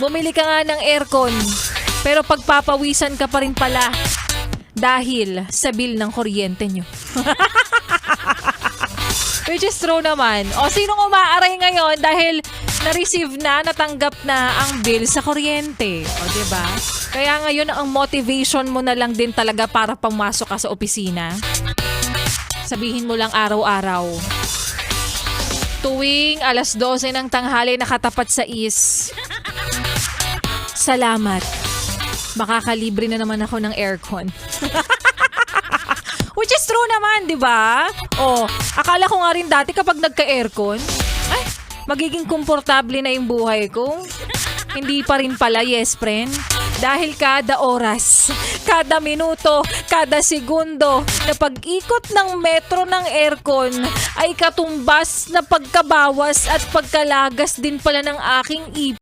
Bumili ka nga ng aircon, pero pagpapawisan ka pa rin pala dahil sa bill ng kuryente nyo. Which is true naman. O sinong umaaray ngayon dahil na-receive na, natanggap na ang bill sa kuryente? O diba? Kaya ngayon ang motivation mo na lang din talaga para pumasok ka sa opisina. Sabihin mo lang araw-araw. Tuwing 12:00 ng tanghali nakatapat sa salamat. Makakalibre na naman ako ng aircon. Which is true naman, di ba? Oh, akala ko nga rin dati kapag nagka-aircon, ay, magiging komportable na yung buhay ko. Hindi pa rin pala, yes, friend. Dahil kada oras, kada minuto, kada segundo na pag-ikot ng metro ng aircon ay katumbas na pagkabawas at pagkalagas din pala ng aking ipon.